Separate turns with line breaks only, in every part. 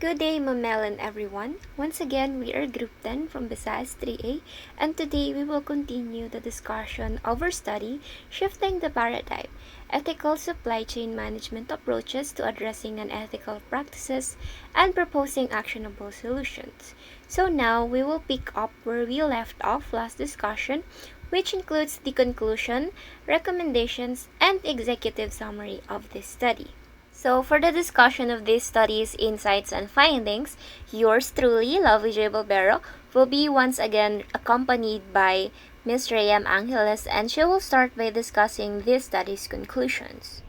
Good day, Mamel and everyone. Once again, we are Group 10 from Visayas 3A, and today we will continue the discussion of our study, Shifting the Paradigm, Ethical Supply Chain Management Approaches to Addressing Unethical Practices and Proposing Actionable Solutions. So now we will pick up where we left off last discussion, which includes the conclusion, recommendations, and executive summary of this study. So, for the discussion of these studies, insights, and findings, yours truly, Lovely J. Balbero, will be once again accompanied by Ms. Reyam L, and she will start by discussing this study's conclusions.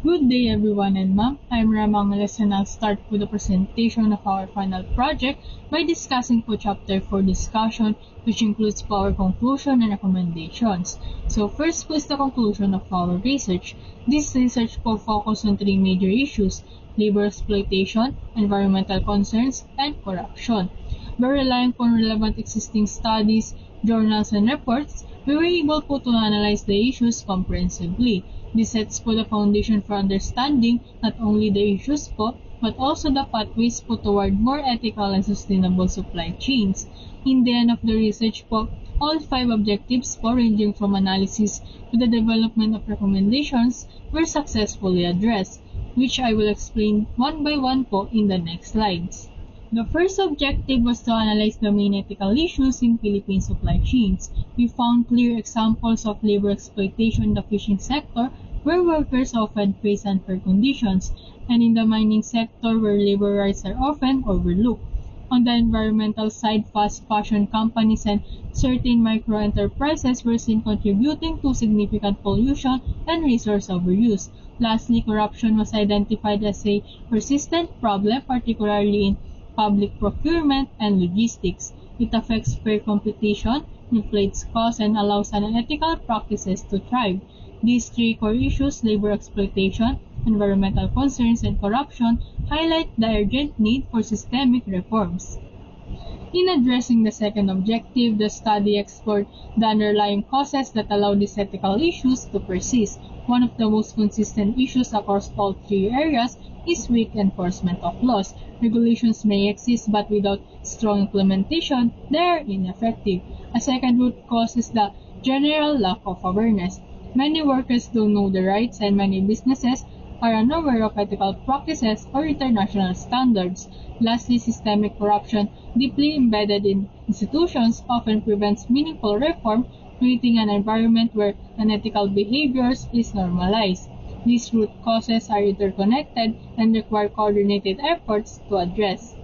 Good day everyone and ma'am. I'm Reyam L and I'll start with the presentation of our final project by discussing po chapter 4 discussion, which includes po our conclusion and recommendations. So first po is the conclusion of our research. This research po focused on three major issues: labor exploitation, environmental concerns, and corruption. By relying on relevant existing studies, journals, and reports, we were able po to analyze the issues comprehensively. This sets po the foundation for understanding not only the issues po, but also the pathways po toward more ethical and sustainable supply chains. In the end of the research po, all 5 objectives po ranging from analysis to the development of recommendations were successfully addressed, which I will explain one by one po in the next slides. The first objective was to analyze the main ethical issues in Philippine supply chains. We found clear examples of labor exploitation in the fishing sector, where workers often face unfair conditions, and in the mining sector, where labor rights are often overlooked. On the environmental side, fast fashion companies and certain micro-enterprises were seen contributing to significant pollution and resource overuse. Lastly, corruption was identified as a persistent problem, particularly in public procurement, and logistics. It affects fair competition, inflates costs, and allows unethical practices to thrive. These three core issues, labor exploitation, environmental concerns, and corruption, highlight the urgent need for systemic reforms. In addressing the second objective, the study explored the underlying causes that allow these ethical issues to persist. One of the most consistent issues across all three areas is weak enforcement of laws. Regulations may exist, but without strong implementation, they are ineffective. A second root cause is the general lack of awareness. Many workers don't know the rights, and many businesses are unaware of ethical practices or international standards. Lastly, systemic corruption, deeply embedded in institutions, often prevents meaningful reform, creating an environment where unethical behaviors is normalized. These root causes are interconnected and require coordinated efforts to address.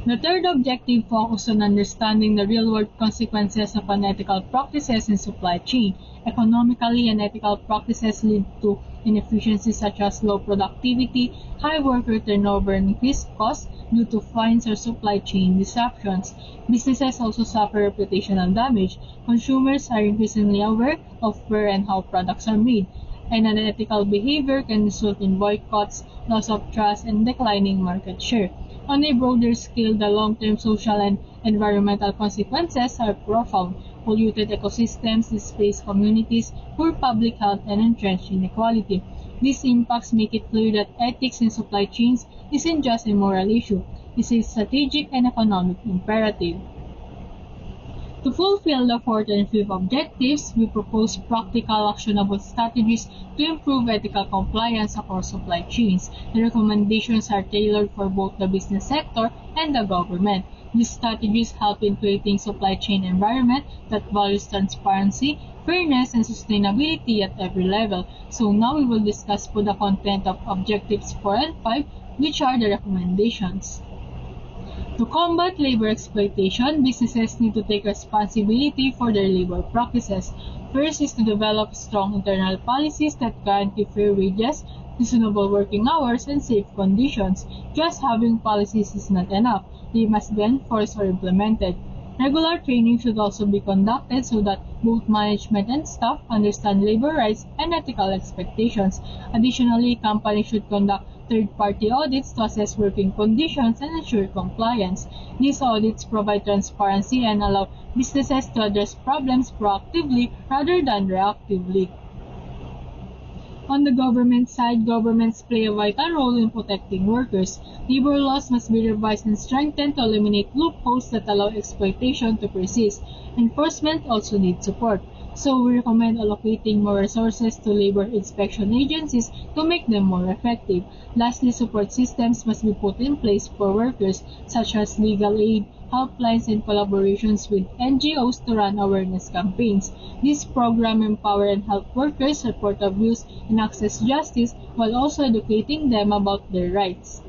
The third objective focused on understanding the real-world consequences of unethical practices in supply chain. Economically, unethical practices lead to inefficiencies such as low productivity, high worker turnover, and increased costs due to fines or supply chain disruptions. Businesses also suffer reputational damage. Consumers are increasingly aware of where and how products are made, and unethical behavior can result in boycotts, loss of trust, and declining market share. On a broader scale, the long-term social and environmental consequences are profound. Polluted ecosystems, displaced communities, poor public health, and entrenched inequality. These impacts make it clear that ethics in supply chains isn't just a moral issue, it's a strategic and economic imperative. To fulfill the fourth and fifth objectives, we propose practical, actionable strategies to improve ethical compliance across supply chains. The recommendations are tailored for both the business sector and the government. These strategies help in creating supply chain environment that values transparency, fairness, and sustainability at every level. So now we will discuss the content of objectives 4 and 5, which are the recommendations. To combat labor exploitation, businesses need to take responsibility for their labor practices. First is to develop strong internal policies that guarantee fair wages, reasonable working hours, and safe conditions. Just having policies is not enough. They must be enforced or implemented. Regular training should also be conducted so that both management and staff understand labor rights and ethical expectations. Additionally, companies should conduct third-party audits to assess working conditions and ensure compliance. These audits provide transparency and allow businesses to address problems proactively rather than reactively. On the government side, governments play a vital role in protecting workers. Labor laws must be revised and strengthened to eliminate loopholes that allow exploitation to persist. Enforcement also needs support. So we recommend allocating more resources to labor inspection agencies to make them more effective. Lastly, support systems must be put in place for workers, such as legal aid, helplines, and collaborations with NGOs to run awareness campaigns. This program empower and help workers report abuse and access justice while also educating them about their rights.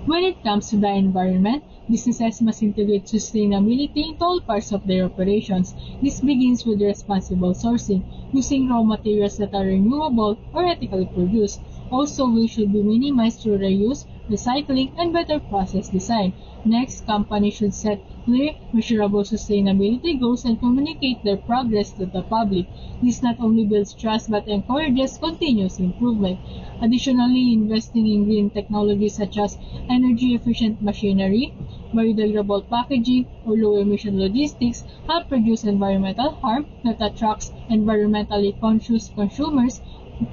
When it comes to the environment, businesses must integrate sustainability into all parts of their operations. This begins with responsible sourcing, using raw materials that are renewable or ethically produced. Also, we should be minimized through reuse, recycling, and better process design. Next, companies should set clear, measurable sustainability goals and communicate their progress to the public. This not only builds trust but encourages continuous improvement. Additionally, investing in green technologies such as energy-efficient machinery, biodegradable packaging, or low-emission logistics help reduce environmental harm that attracts environmentally conscious consumers,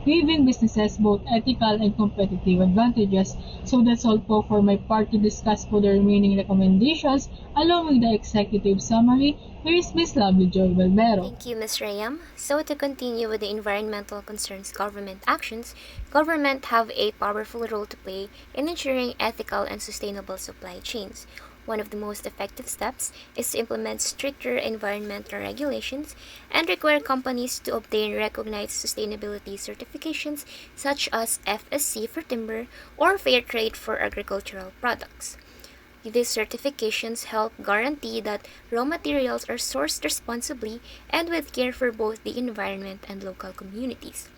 giving businesses both ethical and competitive advantages. So that's all po for my part to discuss for the remaining recommendations along with the executive summary. Here is Miss Lovely Joy Balbero.
Thank you, Ms. Reyam. So to continue with the environmental concerns government actions, government have a powerful role to play in ensuring ethical and sustainable supply chains. One of the most effective steps is to implement stricter environmental regulations and require companies to obtain recognized sustainability certifications such as FSC for timber or Fair Trade for agricultural products. These certifications help guarantee that raw materials are sourced responsibly and with care for both the environment and local communities.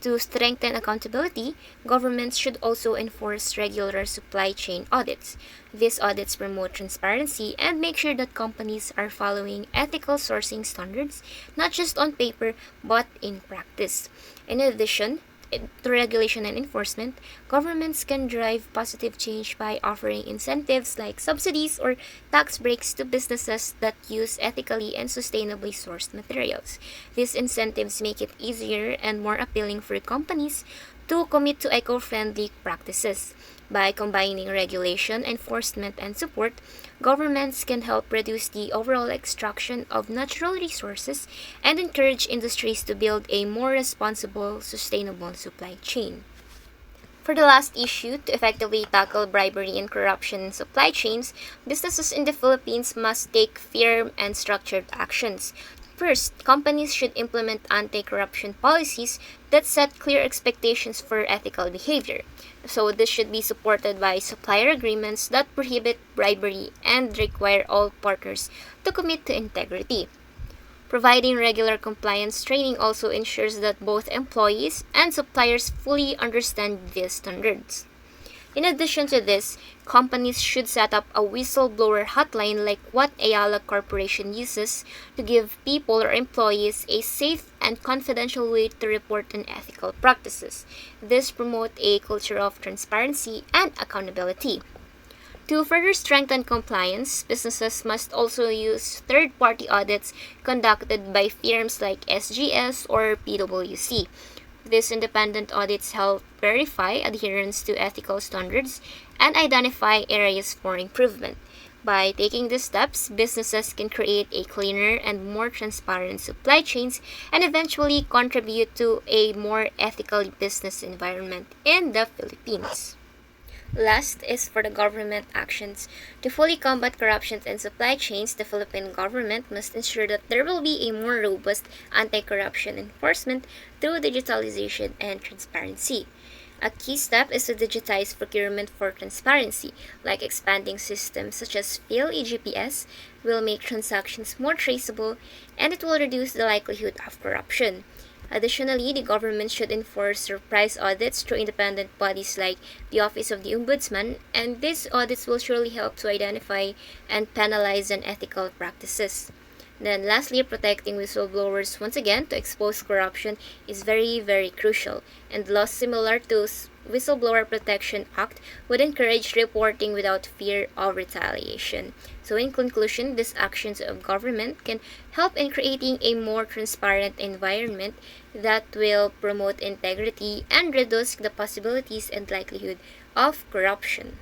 To strengthen accountability, governments should also enforce regular supply chain audits. These audits promote transparency and make sure that companies are following ethical sourcing standards, not just on paper but in practice. In addition, through regulation and enforcement, governments can drive positive change by offering incentives like subsidies or tax breaks to businesses that use ethically and sustainably sourced materials. These incentives make it easier and more appealing for companies to commit to eco-friendly practices. By combining regulation, enforcement, and support, governments can help reduce the overall extraction of natural resources and encourage industries to build a more responsible, sustainable supply chain. For the last issue, to effectively tackle bribery and corruption in supply chains, businesses in the Philippines must take firm and structured actions. First, companies should implement anti-corruption policies that set clear expectations for ethical behavior. So this should be supported by supplier agreements that prohibit bribery and require all partners to commit to integrity. Providing regular compliance training also ensures that both employees and suppliers fully understand these standards. In addition to this, companies should set up a whistleblower hotline like what Ayala Corporation uses to give people or employees a safe and confidential way to report unethical practices. This promotes a culture of transparency and accountability. To further strengthen compliance, businesses must also use third-party audits conducted by firms like SGS or PwC. These independent audits help verify adherence to ethical standards and identify areas for improvement. By taking these steps, businesses can create a cleaner and more transparent supply chains and eventually contribute to a more ethical business environment in the Philippines. Last is for the government actions. To fully combat corruption in supply chains, the Philippine government must ensure that there will be a more robust anti-corruption enforcement through digitalization and transparency. A key step is to digitize procurement for transparency, like expanding systems such as PhilEGPS will make transactions more traceable and it will reduce the likelihood of corruption. Additionally, the government should enforce surprise audits through independent bodies like the Office of the Ombudsman, and these audits will surely help to identify and penalize unethical practices. Then lastly, protecting whistleblowers once again to expose corruption is very, very crucial, and laws similar to Whistleblower Protection Act would encourage reporting without fear of retaliation. So in conclusion, these actions of government can help in creating a more transparent environment that will promote integrity and reduce the possibilities and likelihood of corruption.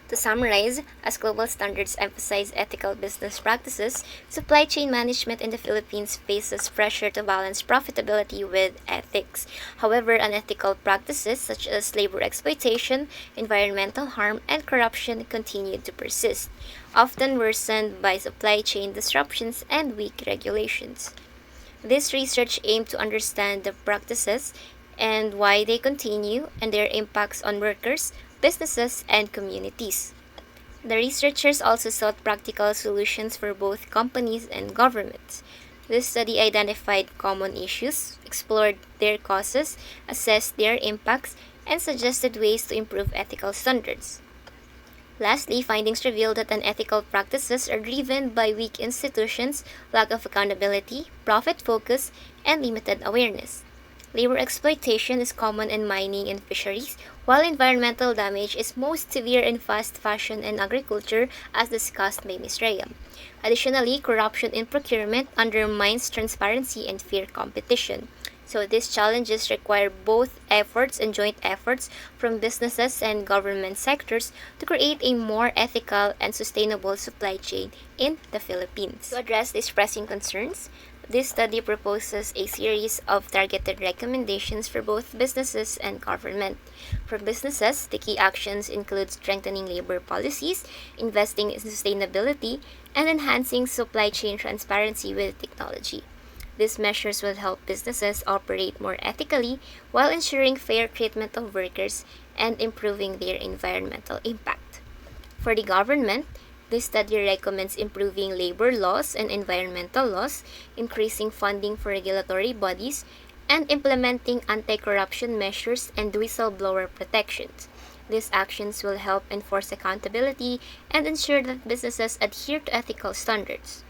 To summarize, as global standards emphasize ethical business practices, supply chain management in the Philippines faces pressure to balance profitability with ethics. However, unethical practices such as labor exploitation, environmental harm, and corruption continue to persist, often worsened by supply chain disruptions and weak regulations. This research aimed to understand the practices and why they continue and their impacts on workers, businesses, and communities. The researchers also sought practical solutions for both companies and governments. This study identified common issues, explored their causes, assessed their impacts, and suggested ways to improve ethical standards. Lastly, findings revealed that unethical practices are driven by weak institutions, lack of accountability, profit focus, and limited awareness. Labor exploitation is common in mining and fisheries, while environmental damage is most severe in fast fashion and agriculture, as discussed by Ms. Reyam. Additionally, corruption in procurement undermines transparency and fair competition. So these challenges require both efforts and joint efforts from businesses and government sectors to create a more ethical and sustainable supply chain in the Philippines. To address these pressing concerns, this study proposes a series of targeted recommendations for both businesses and government. For businesses, the key actions include strengthening labor policies, investing in sustainability, and enhancing supply chain transparency with technology. These measures will help businesses operate more ethically while ensuring fair treatment of workers and improving their environmental impact. For the government, this study recommends improving labor laws and environmental laws, increasing funding for regulatory bodies, and implementing anti-corruption measures and whistleblower protections. These actions will help enforce accountability and ensure that businesses adhere to ethical standards.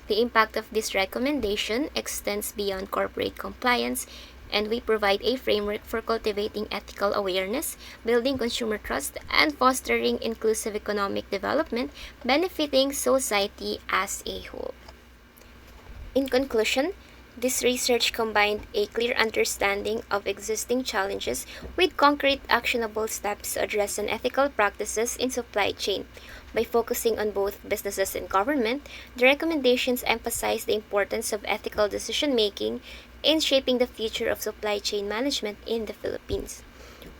The impact of this recommendation extends beyond corporate compliance, and we provide a framework for cultivating ethical awareness, building consumer trust, and fostering inclusive economic development, benefiting society as a whole. In conclusion, this research combined a clear understanding of existing challenges with concrete actionable steps to address unethical practices in supply chain. By focusing on both businesses and government, the recommendations emphasize the importance of ethical decision making in shaping the future of supply chain management in the Philippines.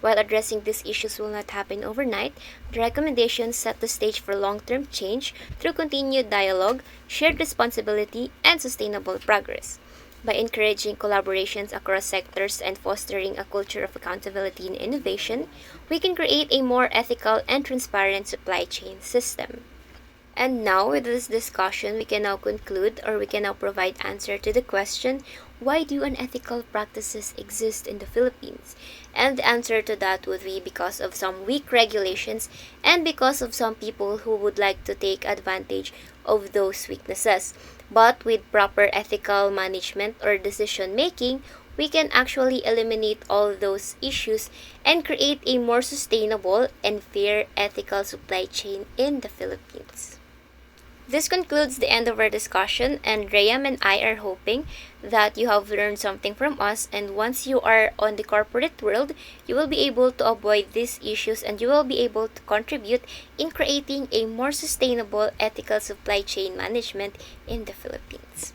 While addressing these issues will not happen overnight, the recommendations set the stage for long-term change through continued dialogue, shared responsibility, and sustainable progress. By encouraging collaborations across sectors and fostering a culture of accountability and innovation, we can create a more ethical and transparent supply chain system. And now, with this discussion, we can now conclude or we can now provide answer to the question, why do unethical practices exist in the Philippines? And the answer to that would be because of some weak regulations and because of some people who would like to take advantage of those weaknesses. But with proper ethical management or decision making, we can actually eliminate all those issues and create a more sustainable and fair ethical supply chain in the Philippines. This concludes the end of our discussion, and Reyam and I are hoping that you have learned something from us, and once you are on the corporate world, you will be able to avoid these issues and you will be able to contribute in creating a more sustainable ethical supply chain management in the Philippines.